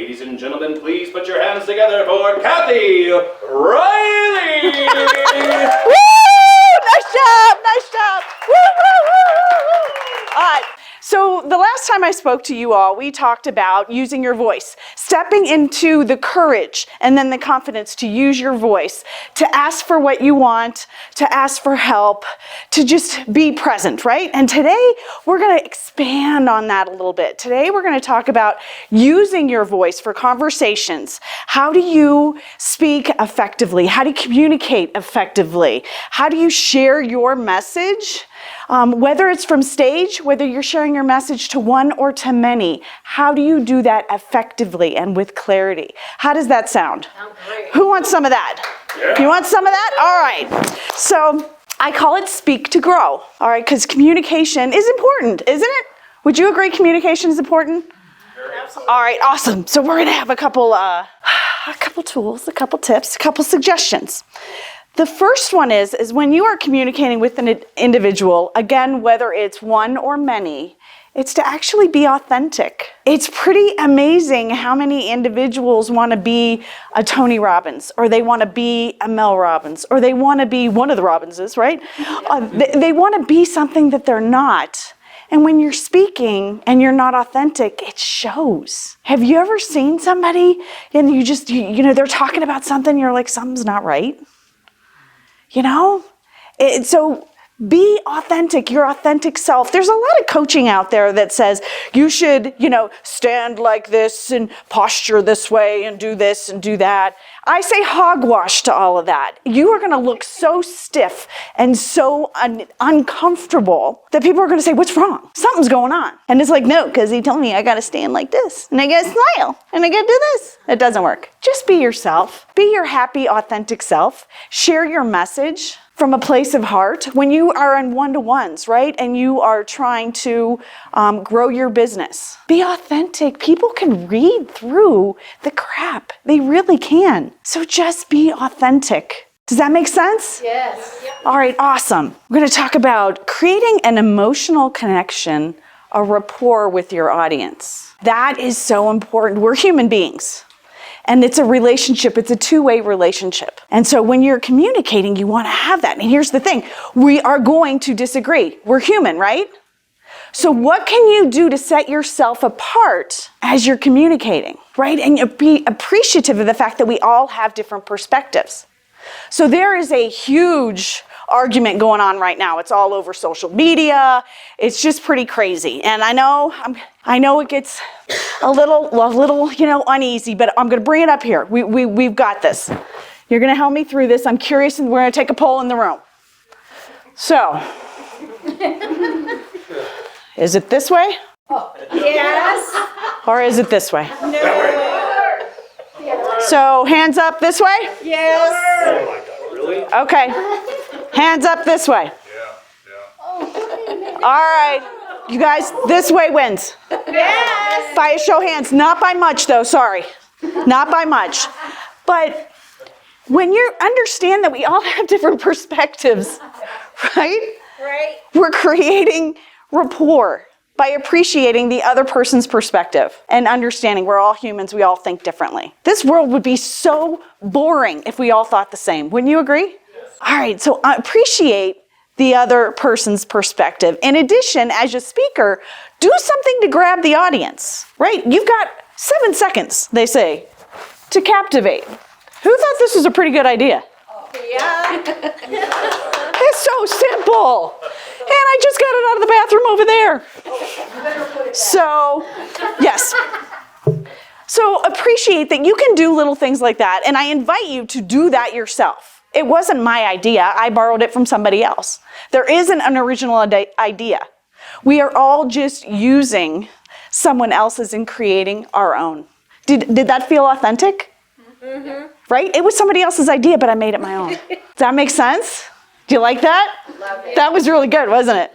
Ladies and gentlemen, please put your hands together for Cathy Reilly! Woo! Nice job! Nice job! Woo, woo, woo, woo, woo. All right. So the last time I spoke to you all, we talked about using your voice, stepping into the courage and then the confidence to use your voice, to ask for what you want, to ask for help, to just be present, right? And today we're going to expand on that a little bit. Today we're going to talk about using your voice for conversations. How do you speak effectively? How do you communicate effectively? How do you share your message? Whether it's from stage, whether you're sharing your message to one or to many, how do you do that effectively and with clarity? How does that sound? Great. Who wants some of that? Yeah. You want some of that? All right. So I call it speak to grow. All right, because communication is important, isn't it? Would you agree communication is important? Absolutely. All right, awesome. So we're going to have a couple tools, a couple tips, a couple suggestions. The first one is when you are communicating with an individual, again, whether it's one or many, it's to actually be authentic. It's pretty amazing how many individuals want to be a Tony Robbins, or they want to be a Mel Robbins, or they want to be one of the Robbinses, right? They want to be something that they're not. And when you're speaking and you're not authentic, it shows. Have you ever seen somebody and they're talking about something, you're like, something's not right? You know? So be authentic, your authentic self. There's a lot of coaching out there that says you should, stand like this and posture this way and do this and do that. I say hogwash to all of that. You are going to look so stiff and so uncomfortable that people are going to say, what's wrong? Something's going on. And it's like, no, because he told me I got to stand like this and I got to smile and I got to do this. It doesn't work. Just be yourself. Be your happy, authentic self. Share your message from a place of heart. When you are in one-to-ones, right, and you are trying to grow your business, be authentic. People can read through the crap. They really can. So just be authentic. Does that make sense? Yes. Yep. All right, awesome. We're going to talk about creating an emotional connection, a rapport with your audience. That is so important. We're human beings. And it's a relationship. It's a two-way relationship. And so when you're communicating, you want to have that. And here's the thing. We are going to disagree. We're human, right? So what can you do to set yourself apart as you're communicating, right? And be appreciative of the fact that we all have different perspectives. So there is a huge argument going on right now. It's all over social media. It's just pretty crazy. And I know it gets a little, uneasy, but I'm going to bring it up here. We've got this. You're going to help me through this. I'm curious, and we're going to take a poll in the room. So, is it this way? Oh, yes. Or is it this way? No. So, hands up this way? Yes. Oh my God, really? Okay. Hands up this way. Yeah. All right. You guys, this way wins. Yes. By a show of hands. Not by much, though. Sorry. Not by much. But when you understand that we all have different perspectives, right? Right. We're creating rapport by appreciating the other person's perspective and understanding we're all humans, we all think differently. This world would be so boring if we all thought the same. Wouldn't you agree? Yes. All right, so appreciate the other person's perspective. In addition, as a speaker, do something to grab the audience, right? You've got 7 seconds, they say, to captivate. Who thought this was a pretty good idea? Yeah. It's so simple. And I just got it out of the bathroom over there. So, yes. So appreciate that you can do little things like that. And I invite you to do that yourself. It wasn't my idea. I borrowed it from somebody else. There isn't an original idea. We are all just using someone else's and creating our own. Did that feel authentic? Mm-hmm. Right? It was somebody else's idea, but I made it my own. Does that make sense? Do you like that? Love it. That was really good, wasn't it?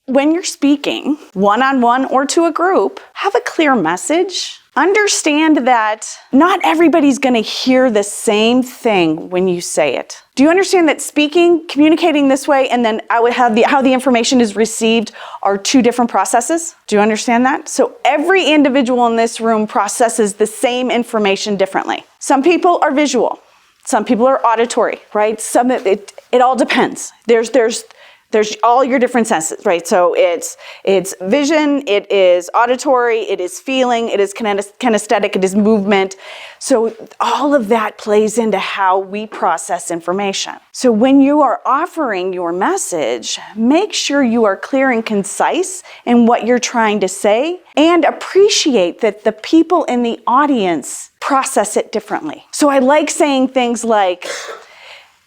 When you're speaking one-on-one or to a group, have a clear message understand that not everybody's going to hear the same thing when you say it. Do you understand that speaking, communicating this way, and then how the information is received are two different processes? Do you understand that? So every individual in this room processes the same information differently. Some people are visual. Some people are auditory, right? It all depends. There's all your different senses, right? So it's vision, it is auditory, it is feeling, it is kinesthetic, it is movement. So all of that plays into how we process information. So when you are offering your message, make sure you are clear and concise in what you're trying to say, and appreciate that the people in the audience process it differently. So I like saying things like,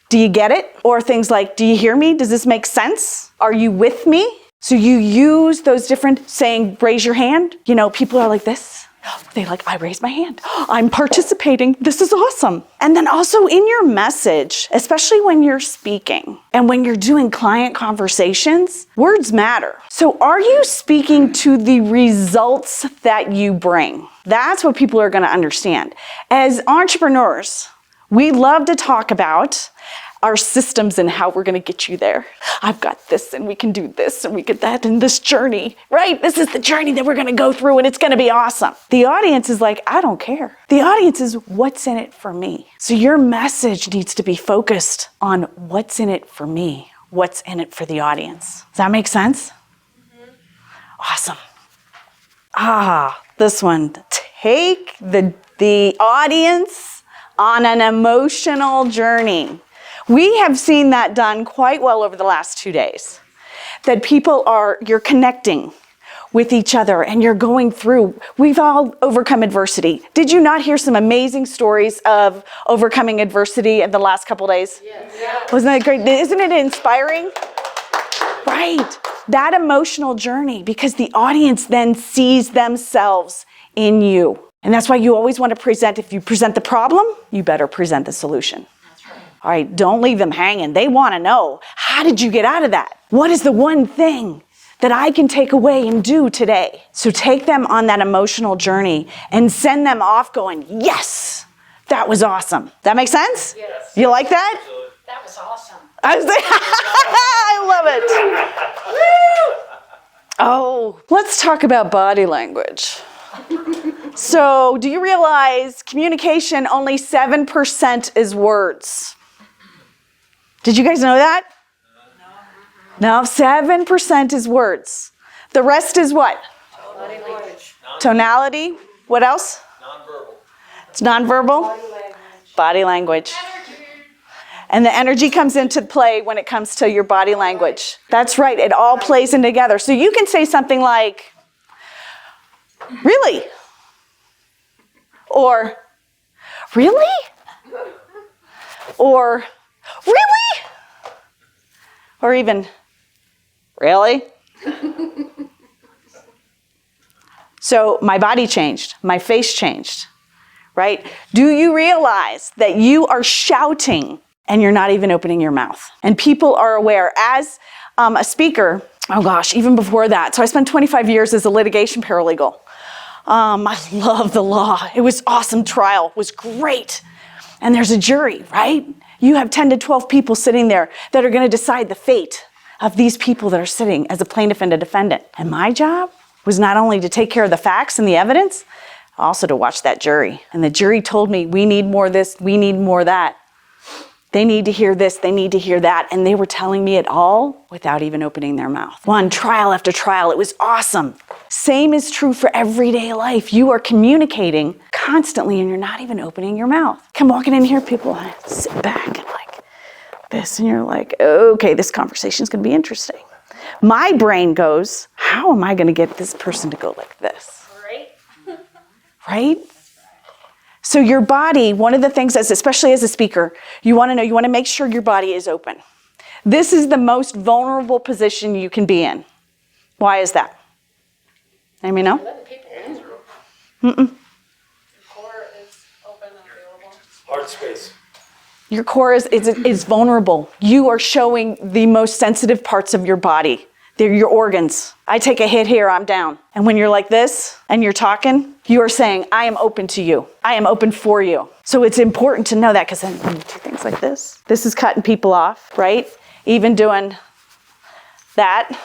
do you get it? Or things like, do you hear me? Does this make sense? Are you with me? So you use those different, saying, raise your hand. You know, people are like this. I raise my hand. I'm participating. This is awesome. And then also in your message, especially when you're speaking and when you're doing client conversations, words matter. So are you speaking to the results that you bring? That's what people are going to understand. As entrepreneurs, we love to talk about our systems and how we're going to get you there. I've got this and we can do this and we get that in this journey, right? This is the journey that we're going to go through and it's going to be awesome. The audience is like, I don't care. The audience is, what's in it for me? So your message needs to be focused on what's in it for me, what's in it for the audience. Does that make sense? Mm-hmm. Awesome. This one. Take the audience on an emotional journey. We have seen that done quite well over the last 2 days. That you're connecting with each other and you're going through. We've all overcome adversity. Did you not hear some amazing stories of overcoming adversity in the last couple days? Yes. Wasn't that great? Isn't it inspiring? Right. That emotional journey, because the audience then sees themselves in you. And that's why you always want to present. If you present the problem, you better present the solution. All right, don't leave them hanging. They want to know, how did you get out of that? What is the one thing that I can take away and do today? So take them on that emotional journey and send them off going, yes, that was awesome. That make sense? Yes. You like that? That was awesome. I love it. Oh, let's talk about body language. So do you realize communication, only 7% is words? Did you guys know that? No, 7% is words. The rest is what? Body language. Tonality. What else? Nonverbal. It's nonverbal. Body language. And the energy comes into play when it comes to your body language. That's right. It all plays in together. So you can say something like, really? Or, really? Or, really? Or even, really? So my body changed. My face changed, right? Do you realize that you are shouting and you're not even opening your mouth? And people are aware. As a speaker, oh gosh, even before that. So I spent 25 years as a litigation paralegal. I love the law. It was awesome. Trial was great. And there's a jury, right? You have 10 to 12 people sitting there that are going to decide the fate of these people that are sitting as a plaintiff and a defendant. And my job was not only to take care of the facts and the evidence, also to watch that jury. And the jury told me, we need more of this, we need more of that. They need to hear this, they need to hear that. And they were telling me it all without even opening their mouth. One trial after trial, it was awesome. Same is true for everyday life. You are communicating constantly and you're not even opening your mouth. Come walking in here, people sit back and like this, and you're like, okay, this conversation is going to be interesting. My brain goes, how am I going to get this person to go like this? Right? So your body, one of the things, especially as a speaker, you want to make sure your body is open. This is the most vulnerable position you can be in. Why is that? Anybody know? Your core is open and available. Heart space. Your core is vulnerable. You are showing the most sensitive parts of your body They're your organs. I take a hit here, I'm down. And when you're like this and you're talking, you are saying, I am open to you. I am open for you. So it's important to know that, because then when you do things like this is cutting people off, right? Even doing that,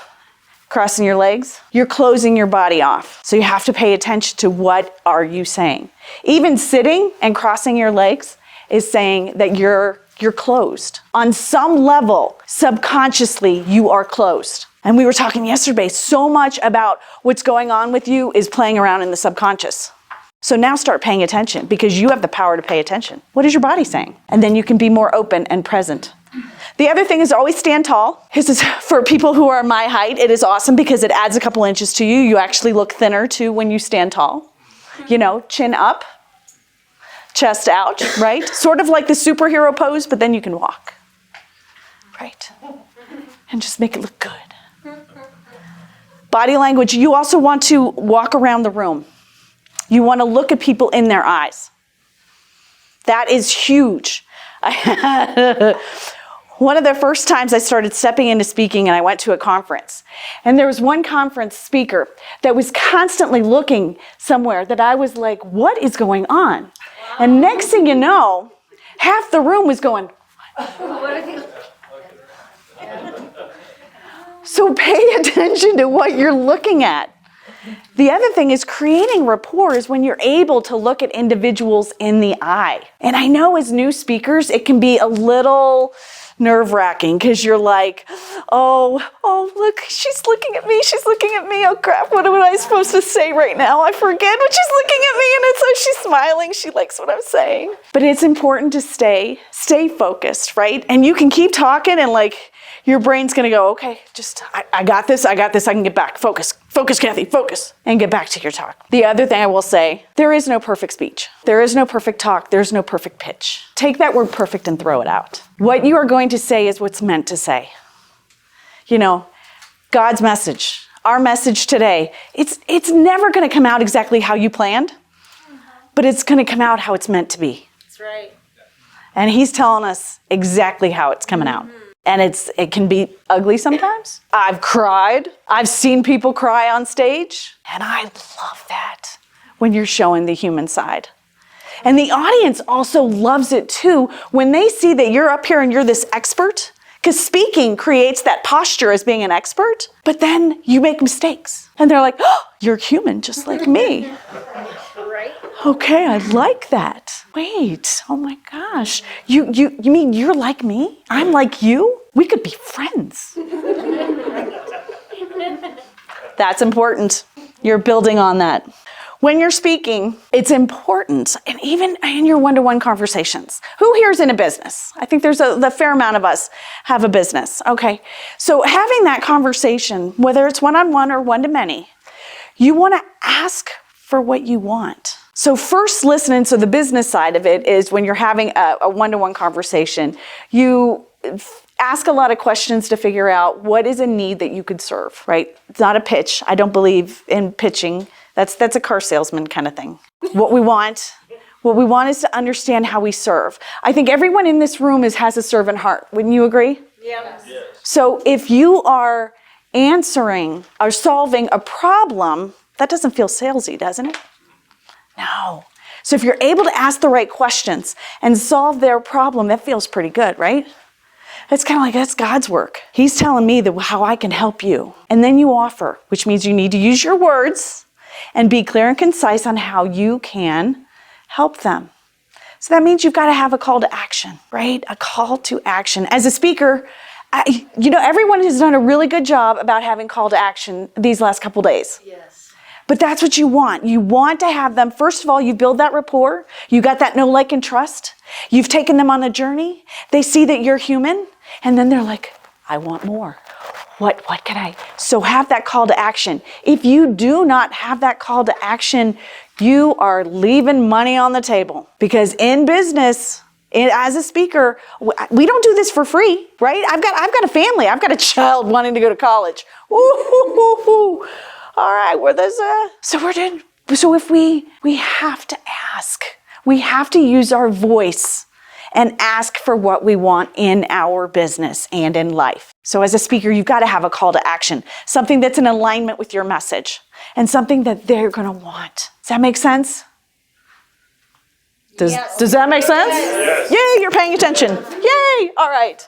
crossing your legs, you're closing your body off. So you have to pay attention to what are you saying. Even sitting and crossing your legs is saying that you're closed. On some level, subconsciously, you are closed. And we were talking yesterday, so much about what's going on with you is playing around in the subconscious. So now start paying attention, because you have the power to pay attention. What is your body saying? And then you can be more open and present. The other thing is always stand tall. This is for people who are my height. It is awesome because it adds a couple inches to you. You actually look thinner too when you stand tall. You know, chin up, chest out, right? Sort of like the superhero pose, but then you can walk, right? And just make it look good. Body language, you also want to walk around the room. You want to look at people in their eyes. That is huge. One of the first times I started stepping into speaking, and I went to a conference, and there was one conference speaker that was constantly looking somewhere that I was like, what is going on? And next thing you know, half the room was going, so pay attention to what you're looking at. The other thing is creating rapport is when you're able to look at individuals in the eye. And I know as new speakers, it can be a little nerve-wracking because you're like, oh, look, she's looking at me. Oh, crap, what am I supposed to say right now? I forget what she's looking at me, and it's like she's smiling. She likes what I'm saying. But it's important to stay focused, right? And you can keep talking and like, your brain's going to go, okay, just, I got this, I can get back. Focus, Cathy, focus, and get back to your talk. The other thing I will say, there is no perfect speech. There is no perfect talk. There's no perfect pitch. Take that word perfect and throw it out. What you are going to say is what's meant to say. You know, God's message, our message today, it's never going to come out exactly how you planned, but it's going to come out how it's meant to be. That's right. And he's telling us exactly how it's coming out. And it can be ugly sometimes. I've cried. I've seen people cry on stage. And I love that when you're showing the human side. And the audience also loves it too when they see that you're up here and you're this expert. Because speaking creates that posture as being an expert. But then you make mistakes. And they're like, oh, you're human just like me. Right. Okay, I like that. Wait, oh my gosh. You mean you're like me? I'm like you? We could be friends. That's important. You're building on that. When you're speaking, it's important, and even in your one-to-one conversations. Who here is in a business? I think there's a fair amount of us have a business. Okay, so having that conversation, whether it's one-on-one or one-to-many, you want to ask for what you want. So first listening, so the business side of it is when you're having a one-to-one conversation, you ask a lot of questions to figure out what is a need that you could serve, right? It's not a pitch. I don't believe in pitching. That's a car salesman kind of thing. What we want is to understand how we serve. I think everyone in this room has a servant heart. Wouldn't you agree? Yes. So if you are answering or solving a problem, that doesn't feel salesy, doesn't it? No. So if you're able to ask the right questions and solve their problem, that feels pretty good, right? It's kind of like, that's God's work. He's telling me how I can help you. And then you offer, which means you need to use your words and be clear and concise on how you can help them. So that means you've got to have a call to action, right? A call to action. As a speaker, everyone has done a really good job about having call to action these last couple days. Yes. But that's what you want. You want to have them, first of all, you build that rapport. You got that know, like, and trust. You've taken them on a journey. They see that you're human. And then they're like, I want more. What can I? So have that call to action. If you do not have that call to action, you are leaving money on the table. Because in business, as a speaker, we don't do this for free, right? I've got a family. I've got a child wanting to go to college. Ooh. All right, so if we have to ask, we have to use our voice and ask for what we want in our business and in life. So as a speaker, you've got to have a call to action, something that's in alignment with your message and something that they're going to want. Does that make sense? Does that make sense? Yes. Yay, you're paying attention. Yay, all right.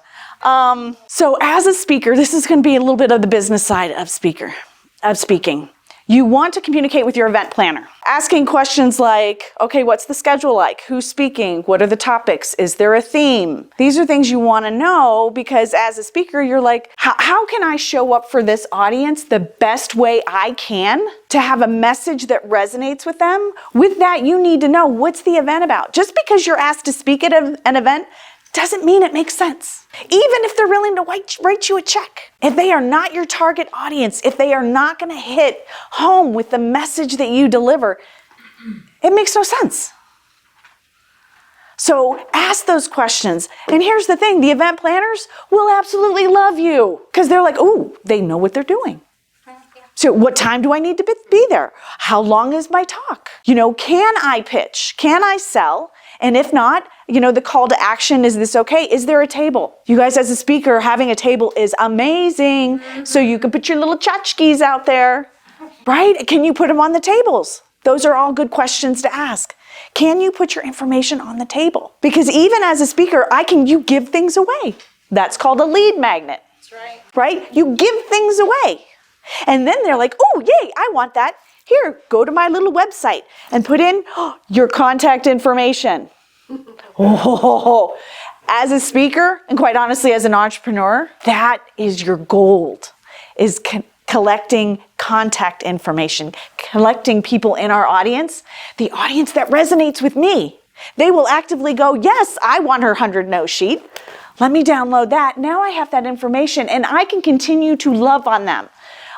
So as a speaker, this is going to be a little bit of the business side of speaking. You want to communicate with your event planner, asking questions like, okay, what's the schedule like? Who's speaking? What are the topics? Is there a theme? These are things you want to know because as a speaker, you're like, how can I show up for this audience the best way I can to have a message that resonates with them? With that, you need to know what's the event about. Just because you're asked to speak at an event doesn't mean it makes sense. Even if they're willing to write you a check. If they are not your target audience, if they are not going to hit home with the message that you deliver, it makes no sense. So ask those questions. And here's the thing, the event planners will absolutely love you because they're like, ooh, they know what they're doing. So what time do I need to be there? How long is my talk? Can I pitch? Can I sell? And if not, the call to action, is this okay? Is there a table? You guys as a speaker, having a table is amazing. So you can put your little tchotchkes out there, right? Can you put them on the tables? Those are all good questions to ask. Can you put your information on the table? Because even as a speaker, you give things away. That's called a lead magnet. That's right. Right? You give things away. And then they're like, oh, yay, I want that. Here, go to my little website and put in your contact information. Oh, as a speaker, and quite honestly, as an entrepreneur, that is your gold, is collecting contact information, collecting people in our audience, the audience that resonates with me. They will actively go, yes, I want her 100 no sheet. Let me download that. Now I have that information and I can continue to love on them.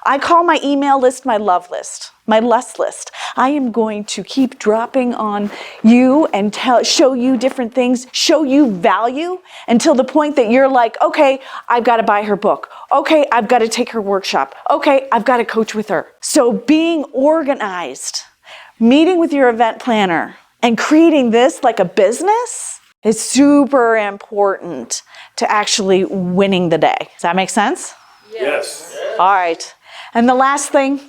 I call my email list my love list, my lust list. I am going to keep dropping on you and show you different things, show you value until the point that you're like, okay, I've got to buy her book. Okay, I've got to take her workshop. Okay, I've got to coach with her. So being organized, meeting with your event planner, and creating this like a business is super important to actually winning the day. Does that make sense? Yes. All right. And the last thing,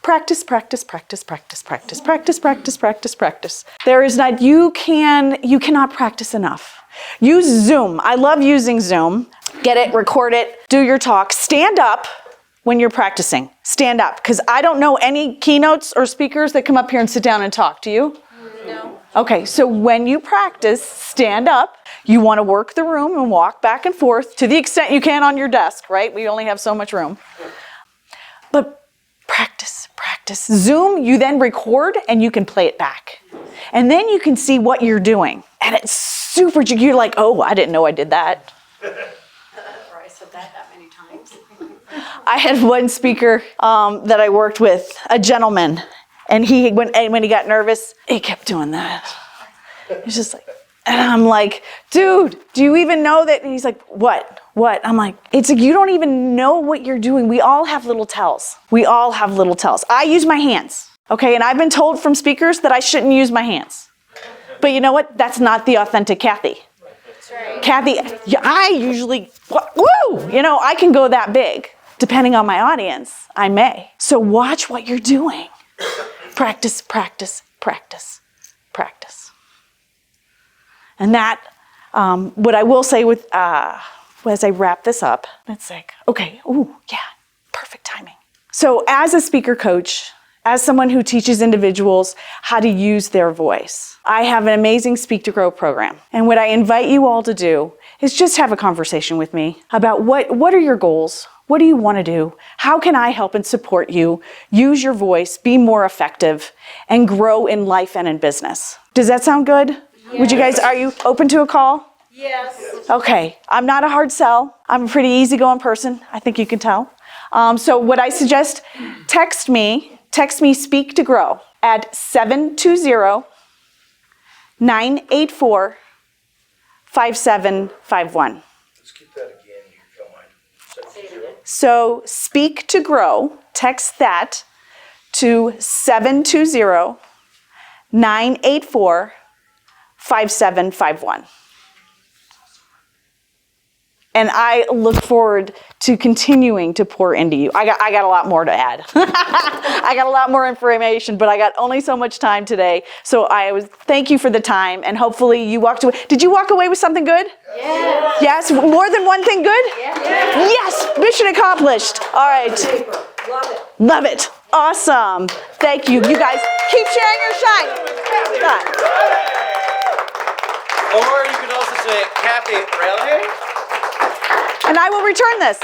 practice, practice, practice, practice, practice, practice, practice, practice, practice. You cannot practice enough. Use Zoom. I love using Zoom. Get it, record it, do your talk. Stand up when you're practicing. Stand up, because I don't know any keynotes or speakers that come up here and sit down and talk. Do you? No. Okay, so when you practice, stand up. You want to work the room and walk back and forth to the extent you can on your desk, right? We only have so much room. But practice, practice. Zoom, you then record and you can play it back. And then you can see what you're doing. And it's super, you're like, oh, I didn't know I did that. Or I said that many times. I had one speaker that I worked with, a gentleman, and when he got nervous, he kept doing that. He's just like, and I'm like, dude, do you even know that? And he's like, what? I'm like, it's like you don't even know what you're doing. We all have little tells. I use my hands, okay? And I've been told from speakers that I shouldn't use my hands. But you know what? That's not the authentic Cathy. That's right. Cathy, I usually, I can go that big. Depending on my audience, I may. So watch what you're doing. Practice, practice, practice, practice. And that, what I will say with, as I wrap this up, it's like, okay, perfect timing. So as a speaker coach, as someone who teaches individuals how to use their voice, I have an amazing Speak to Grow program. And what I invite you all to do is just have a conversation with me about what are your goals? What do you want to do? How can I help and support you? Use your voice, be more effective, and grow in life and in business. Does that sound good? Yes. Are you open to a call? Yes. Okay, I'm not a hard sell. I'm a pretty easygoing person. I think you can tell. So what I suggest, text me Speak to Grow at 720-984-5751. Let's keep that again, if you don't mind. Say it again. So Speak to Grow, text that to 720-984-5751. And I look forward to continuing to pour into you. I got a lot more to add. I got a lot more information, but I got only so much time today. So thank you for the time, and hopefully you walked away. Did you walk away with something good? Yes. Yes? More than one thing good? Yes! Mission accomplished. All right. Love it. Love it. Awesome. Thank you. You guys keep sharing your shine. Bye. Or you could also say Cathy Reilly. And I will return this.